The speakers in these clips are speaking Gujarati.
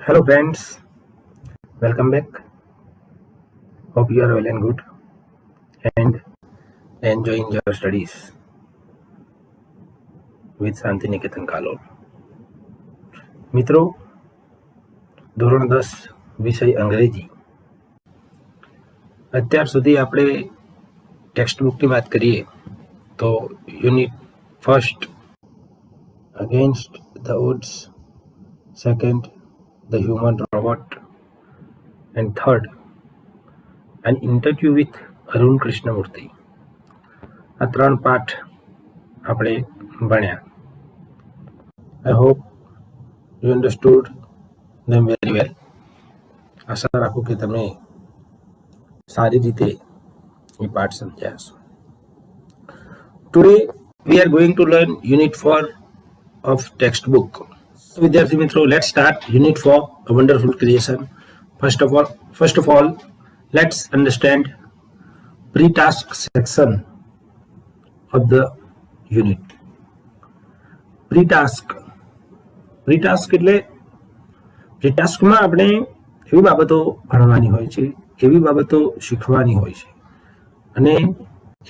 Hello friends, welcome back. Hope you are well and good and enjoying your studies with Shantiniketan Kalol. મિત્રો, ધોરણ 10 વિષય અંગ્રેજી. અત્યાર સુધી આપણે ટેક્સ્ટ બુકની વાત કરીએ તો unit first against the odds, second the human robot and third an interview with Arun Krishnamurthy. આ 3 પાઠ આપણે ભણ્યા. I hope you understood them very well. આશા રાખું કે તમે સારી રીતે એ પાઠ સમજ્યા હશો. Today we are going to learn unit 4 of textbook. So વિદ્યાર્થી મિત્રો, let's start unit 4, a wonderful creation. First of all, let's understand pre-task section of the unit. Pre-task એટલે pre-taskમાં આપણે એવી બાબતો ભણવાની હોય છે, એવી બાબતો શીખવાની હોય છે અને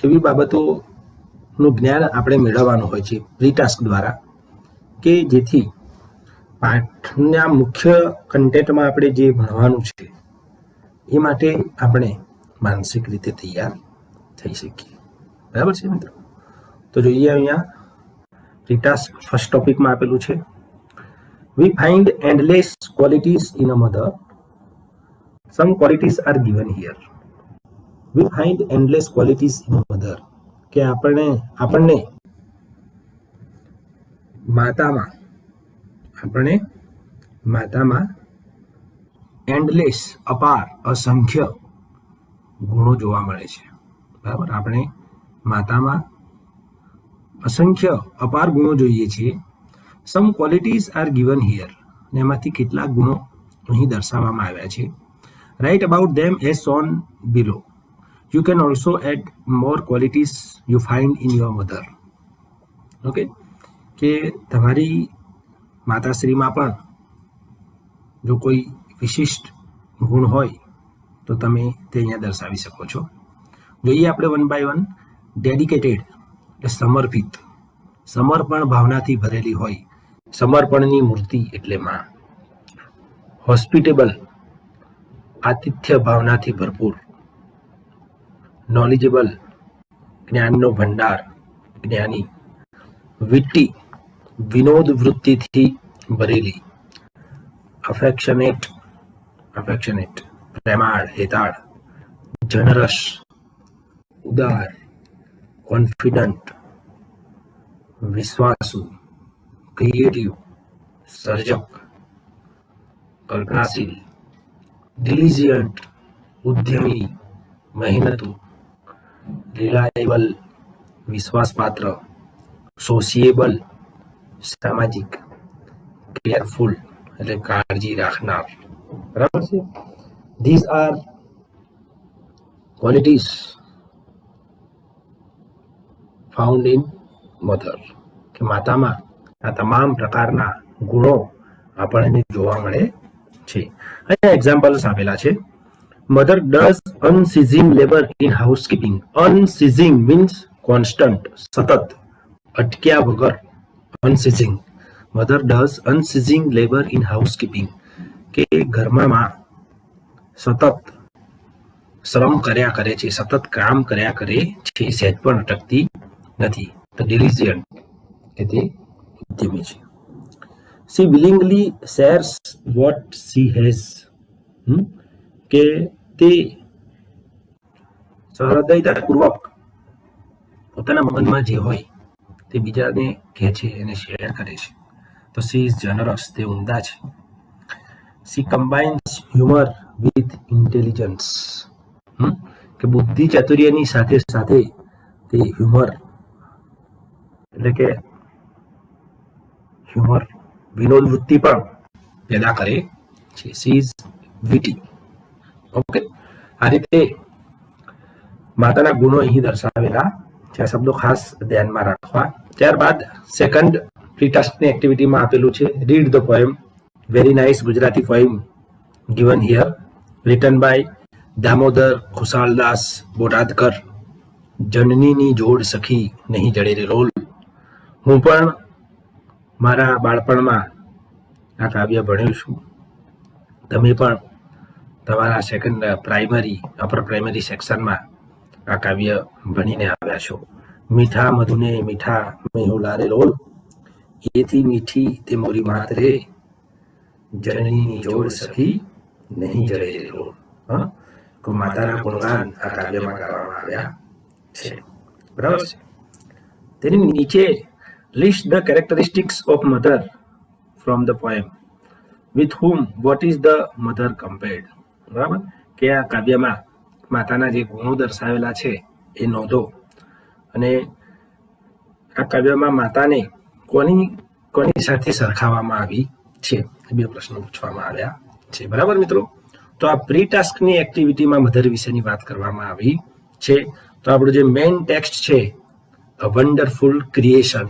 એવી બાબતોનું જ્ઞાન આપણે મેળવવાનું હોય છે pre-task દ્વારા, કે જેથી પાઠના મુખ્ય કન્ટેન્ટમાં આપણે જે ભણવાનું છે એ માટે આપણે માનસિક રીતે તૈયાર થઈ શકીએ. બરાબર છે મિત્રો? તો જોઈએ અહીંયા પ્રી-ટાસ્ક ફર્સ્ટ ટોપિકમાં આપેલું છે, we find endless qualities in a mother. Some qualities are given here. We find endless qualities in a mother, કે આપણને માતામાં એન્ડલેસ, અપાર, અસંખ્ય ગુણો જોવા મળે છે. બરાબર? આપણે માતામાં અસંખ્ય અપાર ગુણો જોઈએ છીએ. Some qualities are given here, અને એમાંથી કેટલાક ગુણો અહીં દર્શાવવામાં આવ્યા છે. Write about them as shown below. You can also add more qualities you find in your mother. Okay, કે તમારી માતાશ્રીમાં પણ જો કોઈ વિશિષ્ટ ગુણ હોય તો તમે તે અહીંયા દર્શાવી શકો છો. જોઈએ આપણે વન બાય વન. ડેડિકેટેડ એટલે સમર્પિત, સમર્પણ ભાવનાથી ભરેલી હોય, સમર્પણની મૂર્તિ એટલે માં. હોસ્પિટેબલ, આતિથ્ય ભાવનાથી ભરપૂર. નોલેજેબલ, જ્ઞાનનો ભંડાર, જ્ઞાની. વિટ્ટી, વિનોદ વૃત્તિથી ભરેલી. અફેક્શનેટ, પ્રેમાળ, હેતાળ. જનરસ, ઉદાર. કોન્ફિડન્ટ, વિશ્વાસુ. ક્રિએટિવ, સર્જક. કલ્પનાશીલ. ડિલિજન્ટ, ઉદ્યમી, મહેનતુ. રિલાયેબલ, વિશ્વાસપાત્ર. સોશિયેબલ, સામાજિક. કેરફુલ એટલે કાળજી રાખનાર. બરાબર છે? These are qualities found in mother, કે માતામાં આ તમામ પ્રકારના ગુણો આપણને જોવા મળે છે. અહીંયા એક્ઝામ્પલ્સ આપેલા છે. Mother does unceasing labour in housekeeping. Unceasing means constant, સતત, અટક્યા વગર. Unceasing. Mother does unceasing labour in housekeeping, કે ઘરમાં સતત શ્રમ કર્યા કરે છે, સતત કામ કર્યા કરે છે, સહેજ પણ અટકતી નથી. તો ડિલિજન્ટ કે તે ઉદ્યમી છે. She willingly shares what she has, કે તે સહૃદયતાપૂર્વક પોતાના મનમાં જે હોય તે બીજાને કહે છે, એને શેર કરે છે. તો સી ઇઝ જનરસ, તે ઉમદા છે. સી કમ્બાઇન્સ હ્યુમર વિથ ઇન્ટેલિજન્સ, કે બુદ્ધિ ચાતુર્યની સાથે સાથે તે હ્યુમર એટલે કે હ્યુમર, વિનોદ વૃત્તિ પણ પેદા કરે છે. She is witty. ઓકે, આ રીતે માતાના ગુણો અહીં દર્શાવેલા છે. આ શબ્દો ખાસ ધ્યાનમાં રાખવા. ત્યારબાદ સેકન્ડ પ્રી-ટાસ્કની એક્ટિવિટીમાં આપેલું છે, read the poem Very nice Gujarati poem given here, written by Damodar Khushaldas Botadkar. જનનીની જોડ સખી નહીં જડે રે રોલ. હું પણ મારા બાળપણમાં આ કાવ્ય ભણ્યું છું. તમે પણ તમારા સેકન્ડ પ્રાઇમરી અપર પ્રાઇમરી સેક્શનમાં આ કાવ્ય ભણીને આવ્યા છો. મીઠા મધુને મીઠા મેહુલા રે લોલ, એથી મીઠી તે મોરી માત રે, જનનીની જોડ સખી નહીં જડે રે લોલ. હા, તો માતાના ગુણગાન આ કાવ્યમાં કરવામાં આવ્યા છે. બરાબર છે. તેની નીચે list the characteristics of mother from the poem. With whom what is the mother compared. બરાબર, કે આ કાવ્યમાં માતાના જે ગુણો દર્શાવેલા છે એ નોંધો. અને આ કાવ્યમાં માતાને કોની સાથે સરખાવવામાં આવી છે, બે પ્રશ્નો પૂછવામાં આવ્યા છે. બરાબર મિત્રો, તો આ પ્રી ટાસ્કની એક્ટિવિટીમાં મધર વિશેની વાત કરવામાં આવી છે. તો આપણું જે મેઇન ટેક્સ્ટ છે, અ વન્ડરફુલ ક્રિએશન,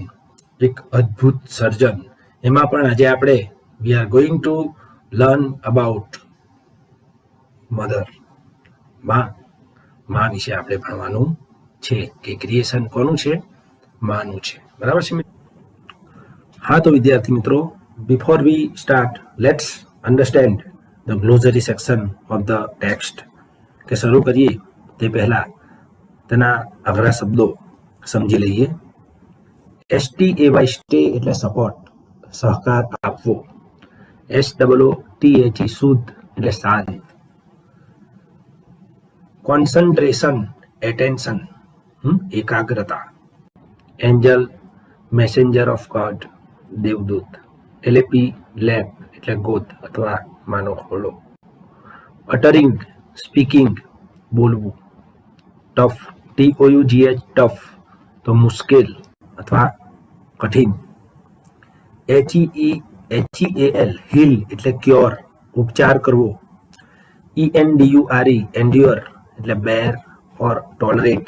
એક અદ્ભુત સર્જન, એમાં પણ આજે આપણે we are going to learn about mother. માં વિશે આપણે ભણવાનું છે કે ક્રિએશન કોનું છે, માનું છે. બરાબર છે. હા, તો વિદ્યાર્થી મિત્રો, before we start let's understand the glossary section of the text. કે શરૂ કરીએ તે પહેલા તેના અઘરા શબ્દો સમજી લઈએ. STAY સ્ટે એટલે સપોર્ટ, સહકાર આપવો. SOOTH શુદ્ધ એટલે શાંત. કોન્સન્ટ્રેશન એટેન્શન, એકાગ્રતા. Angel messenger of God, દેવદૂત. LAP લેપ એટલે ગોદ અથવા માનો ખોળો. અટરિંગ સ્પીકિંગ બોલવું. ટફ TOUGH ટફ તો મુશ્કેલ અથવા કઠિન. HEAL હીલ એટલે ક્યોર, ઉપચાર કરવો. ENDURE એન્ડ્યોર એટલે બેર ઓર ટોલરેટ.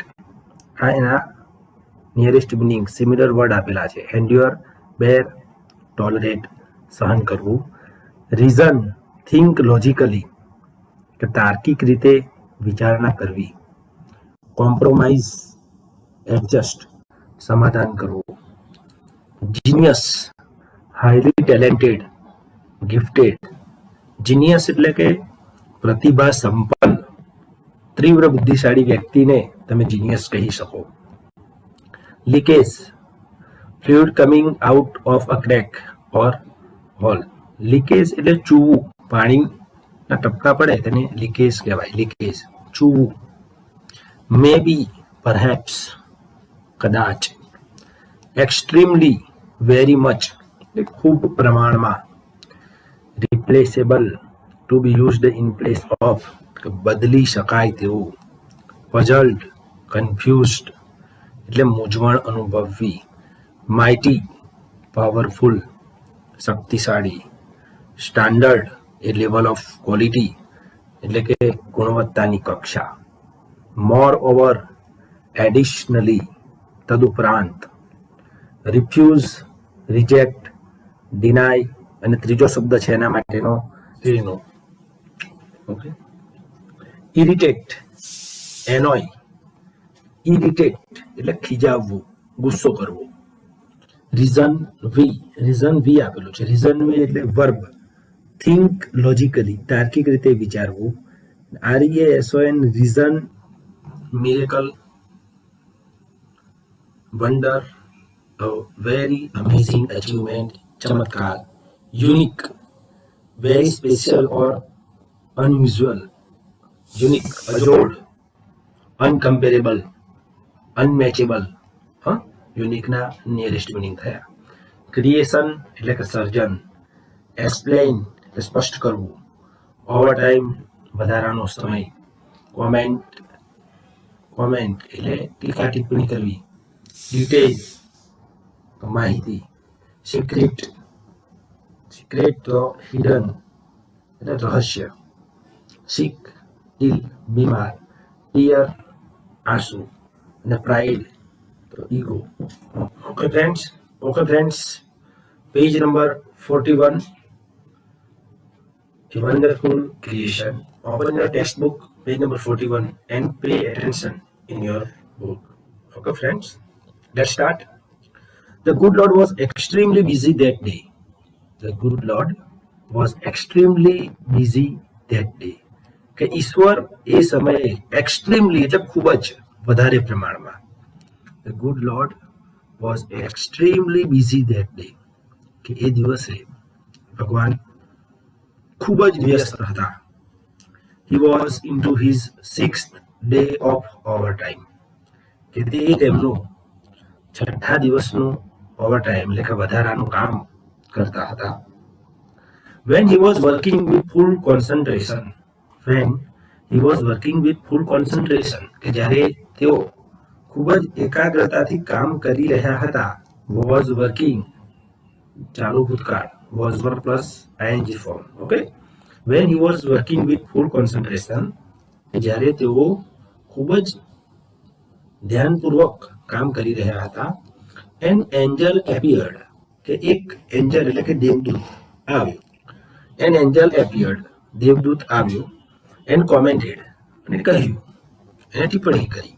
આ એના નિયરેસ્ટ મિનિંગ સિમિલર વર્ડ આપેલા છે. એન્ડ્યોર, બેર, ટોલરેટ સહન કરવું. રીઝન થિંક લોજિકલી કે તાર્કિક રીતે વિચારણા કરવી. કોમ્પ્રોમાઇઝ એડજસ્ટ સમાધાન કરવું. Genius highly talented, gifted. Genius એટલે કે પ્રતિભા સંપન્ન, તીવ્ર બુદ્ધિશાળી વ્યક્તિને તમે જીનિયસ કહી શકો. Leakage fluid coming out of a crack or hole. Leakage એટલે ચૂવું, પાણીના ટપકા પડે તેને લીકેજ કહેવાય. લીકેજ ચૂવું. મે બી પરહેપ્સ કદાચ. એક્સ્ટ્રીમલી વેરી મચ એટલે ખૂબ પ્રમાણમાં. Replaceable to be used in place of બદલી શકાય તેવું. પઝલ્ડ કન્ફ્યુઝડ એટલે મૂંઝવણ અનુભવવી. માઇટી પાવરફુલ શક્તિશાળી. Standard a level of quality એટલે કે ગુણવત્તાની કક્ષા. મોર ઓવર એડિશનલી તદુપરાંત. રિફ્યુઝ રિજેક્ટ ડિનાય અને ત્રીજો શબ્દ છે એના માટેનો રીનો. ઓકે. Irritate annoy. ઇરિટેટ એટલે ખીજાવવું, ગુસ્સો કરવો. રીઝન વી આપેલું છે. રીઝન વી એટલે વર્બ. થિંક લોજિકલી તાર્કિક રીતે વિચારવું. REASON reason, miracle, wonder, very amazing achievement ચમત્કાર. યુનિક વેરી સ્પેશિયલ ઓર અનયુઝ્યુઅલ. યુનિક અજોડ. અનકમ્પેરેબલ અનમેચેબલ. યુનિકના નિયરેસ્ટ મિનિંગ થયા. ક્રિએશન એટલે કે સર્જન. એક્સપ્લેન એટલે સ્પષ્ટ કરવું. ઓવર ટાઈમ વધારાનો સમય. કોમેન્ટ એટલે ટીકા ટિપ્પણી કરવી. ડિટેલ માહિતી. સિક્રેટ તો હિડન એટલે રહસ્ય. સિક ઇલ બીમાર. ટીયર આંસુ. અને પ્રાઇડ તો ego. Okay friends, page number 41 A wonderful creation. Open your textbook, page number 41, and pay attention in your book. Okay, friends, let's start. The good Lord was extremely busy that day. The good Lord was extremely busy that day. કે ઈશ્વર એ સમયે એક્સ્ટ્રીમલી એટલે ખૂબ જ વધારે પ્રમાણમાં. The good Lord was extremely busy that day. કે એ દિવસે ભગવાન ખૂબ જ વ્યસ્ત હતા. He was into his 6th day of overtime. કે તે તેમનું છઠ્ઠા દિવસનું ઓવરટાઈમ એટલે કે વધારાનું કામ કરતા હતા. When he was working with full concentration, કે જ્યારે તેઓ ખૂબ જ એકાગ્રતાથી કામ કરી રહ્યા હતા. was working ચાલુ ભૂતકાળ, was verb plus ing form. Okay, when he was working with full concentration, જ્યારે તેઓ ખૂબ જ ધ્યાનપૂર્વક કામ કરી રહ્યા હતા. An angel appeared, કે એક એન્જલ એટલે કે દેવદૂત આવ્યો. An angel appeared, દેવદૂત આવ્યો. And commented, અને કહ્યું, એને ટિપ્પણી કરી.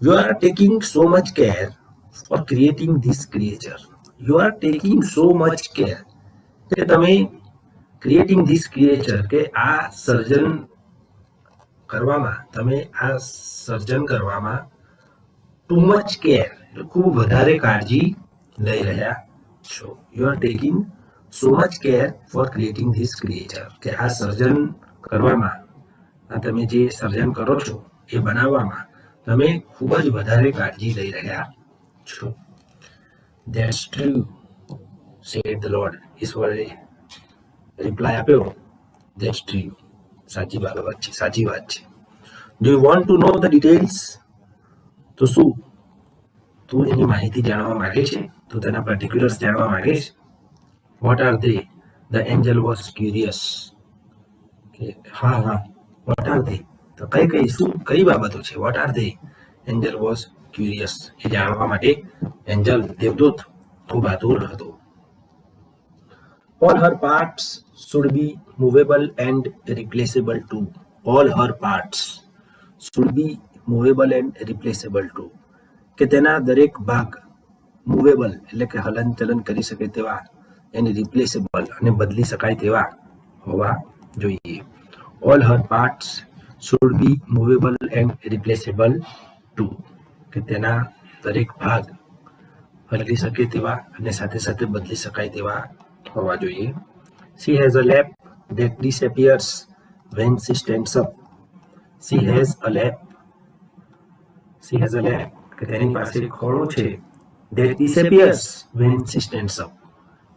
You are taking so much care for creating this creature. You are taking so much care, કે તમે creating this creature, કે આ સર્જન કરવામાં too much care, ખૂબ વધારે કાળજી લઈ રહ્યા છો. You are taking so much care for creating this creature, કે આ સર્જન કરવામાં, તમે જે સર્જન કરો છો એ બનાવવામાં તમે ખૂબ જ વધારે કાળજી લઈ રહ્યા છો. That's true, said the Lord. ઈશ્વરે રિપ્લાય આપ્યો, That's true. સાચી વાત છે. Do you want to know the details? તો શું તું એની માહિતી જાણવા માંગે છે? તું તેના પર્ટિક્યુલર્સ જાણવા માંગે છે? What are they? The angel was curious. હા, what are they? તો કઈ બાબતો છે? What are they? Angel was curious. એ જાણવા માટે એન્જલ દેવદૂત ખૂબ આતુર હતો. All her parts should be movable and replaceable too. All her parts should be movable and replaceable too. કે તેના દરેક ભાગ મૂવેબલ એટલે કે હલન ચલન કરી શકે તેવા, એને રિપ્લેસેબલ અને બદલી શકાય તેવા હોવા જોઈએ. All her parts should be movable and replaceable too. કે તેના દરેક ભાગ બદલી શકે તેવા અને સાથે સાથે બદલી શકાય તેવા હોવા જોઈએ. She has a lap that disappears when she stands up. She has a lap, કે તેની પાસે ખોળો છે, that disappears when she stands up,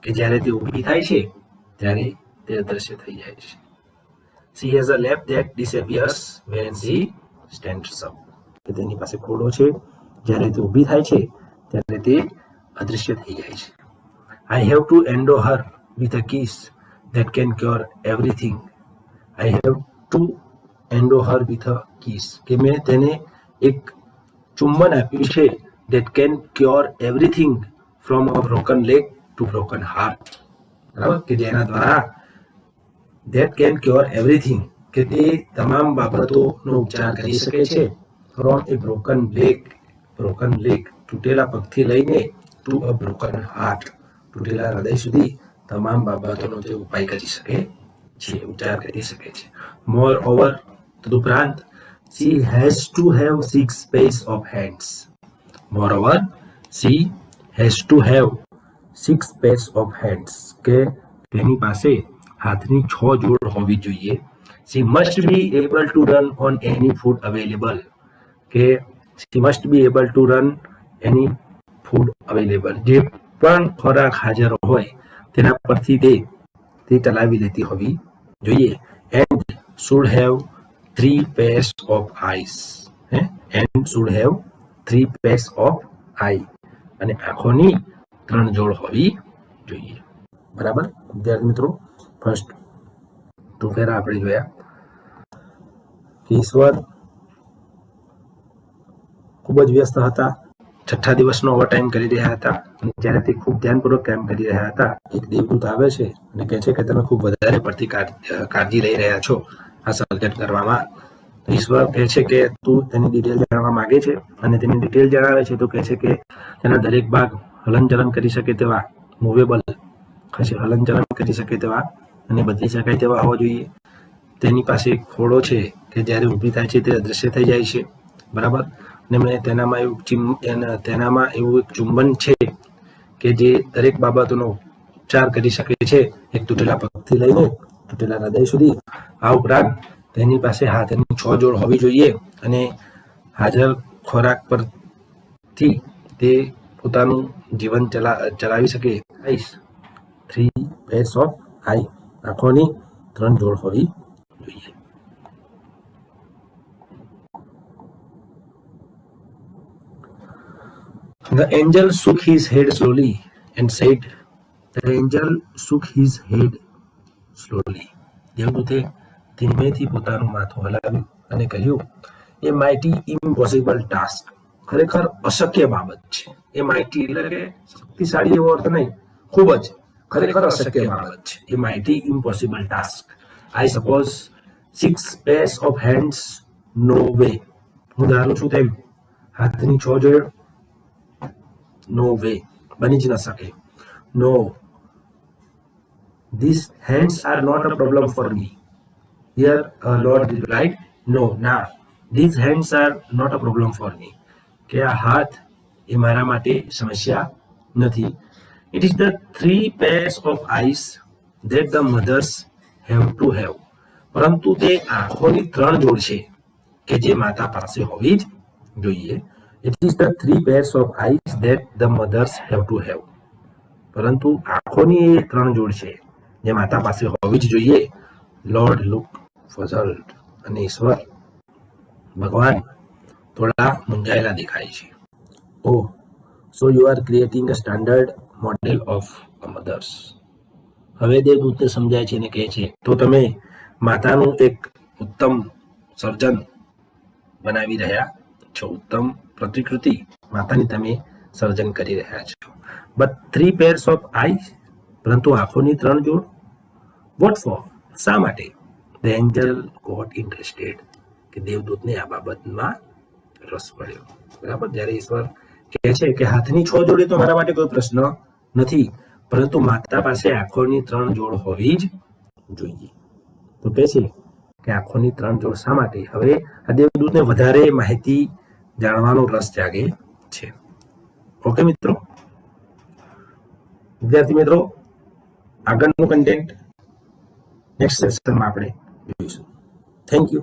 કે જ્યારે તે ઊભી થાય છે ત્યારે તે અદૃશ્ય થઈ જાય છે. She has a lap that disappears when she stands up, કે તેની પાસે ખોળો છે, જ્યારે તે ઊભી થાય છે ત્યારે તે અદૃશ્ય થઈ જાય છે. I have to endow her with a kiss that can cure everything. I have to endow her with a kiss, કે મેં તેને એક ચુંબન આપ્યું છે, that can cure everything from a broken leg to broken heart. બરાબર, કે જેના દ્વારા that can cure everything, કે તે તમામ બાબતોનો ઉપચાર કરી શકે છે. from a broken leg, તૂટેલા પગથી લઈને to a broken heart, તૂટેલા હૃદય સુધી તમામ બાબતોનો તે ઉપાય કરી શકે છે, ઉપચાર કરી શકે છે. Moreover, તદુપરાંત, she has to have 6 pairs of hands. Moreover, she has to have 6 pairs of hands, કે તેની પાસે હાથની 6 જોડ હોવી જોઈએ. She must be able to run on any food available, કે she must be able to run any food available, જે પણ ખોરાક હાજર હોય તેના પરથી તે ચલાવી લેતી હોવી જોઈએ. And should have 3 pairs of eyes. And should have 3 pairs of eye, અને આંખોની 3 જોડ હોવી જોઈએ. બરાબર વિદ્યાર્થી મિત્રો, ફર્સ્ટ 2 પેરા આપણે જોયા. ઈશ્વર ખૂબ જ વ્યસ્ત હતા. છઠ્ઠા દિવસનો ઓવરટાઈમ કરી રહ્યા હતા અને જ્યારે તે ખૂબ ધ્યાનપૂર્વક કામ કરી રહ્યા હતા, એક દેવદૂત આવે છે અને કહે છે કે તમે ખૂબ વધારે પડતી કાળજી લઈ રહ્યા છો આ સર્જન કરવામાં. ઈશ્વર કહે છે કે તું તેની ડિટેલ જાણવા માંગે છે અને તેની ડિટેલ જણાવે છે તો કહે છે કે તેના દરેક ભાગ હલનચલન કરી શકે તેવા, મૂવેબલ હલનચલન કરી શકે તેવા અને બદલી શકાય તેવા હોવા જોઈએ. તેની પાસે ખોડો છે કે જ્યારે ઊભી થાય છે તે અદૃશ્ય થઈ જાય છે, બરાબર. અને મેં તેનામાં એવું એક ચુંબન છે કે જે દરેક બાબતોનો ઉપચાર કરી શકે છે, એક તૂટેલા પગથી લઈને તૂટેલા હૃદય સુધી. આ ઉપરાંત તેની પાસે હાથની 6 જોડ હોવી જોઈએ અને હાજર ખોરાક પરથી તે પોતાનું જીવન ચલાવી શકે. 3 pairs of eye, આંખોની 3 જોડ હોવી જોઈએ. The angel shook his head slowly and said, દેવદૂતે ધીમેથી પોતાનું માથું હલાવ્યું અને કહ્યું, એ માઇટી ઇમ્પોસિબલ ટાસ્ક, ખરેખર અશક્ય બાબત છે. એ માઇટી એટલે કે શક્તિશાળી એવો અર્થ નહીં, ખૂબ જ ખરેખર અશક્ય બાબત છે. A mighty impossible task. I suppose 6 pairs of hands, no way. હું ધારું છું તેમ હાથની 6 જોડ, no way, બની જ ન શકે. No, these hands are not a problem for me. Here Lord replied, no, nah, these hands are not a problem for me. કે આ હાથ એ મારા માટે સમસ્યા નથી. It is the 3 pairs of eyes that the mothers have to have. પરંતુ તે આંખોની 3 જોડ છે કે જે માતા પાસે હોવી જ જોઈએ. It is the 3 pairs of eyes that the mothers have to have. પરંતુ આંખોની 3 જોડ છે જે માતા પાસે હોવી જ જોઈએ. લોર્ડ લુક puzzled, અને ઈશ્વર ભગવાન થોડા મૂંઝાયેલા દેખાય છે. Oh, so you are creating a standard model of mothers. હવે દેવદૂતને સમજાય છે અને કહે છે, તો તમે માતાનું એક ઉત્તમ સર્જન બનાવી રહ્યા છો, ઉત્તમ પ્રતિકૃતિ માતાની તમે સર્જન કરી રહ્યા છો. બટ 3 pairs of eyes, પરંતુ આંખોની 3 જોડ. વોટ ફોર, શા માટે? The angel got interested, કે દેવદૂતને આ બાબતમાં રસ પડ્યો, બરાબર. જ્યારે ઈશ્વર કહે છે કે હાથની 6 જોડે તો મારા માટે કોઈ પ્રશ્ન નથી, પરંતુ માતા પાસે આંખોની 3 જોડ હોવી જ જોઈએ. તો કહે છે કે આંખોની 3 જોડ શા માટે? હવે આ દેવદૂતને વધારે માહિતી જાણવાનો રસ જાગે છે. ઓકે મિત્રો, વિદ્યાર્થી મિત્રો, આગળનું કન્ટેન્ટ નેક્સ્ટ સેશનમાં આપણે જોઈશું. Thank you.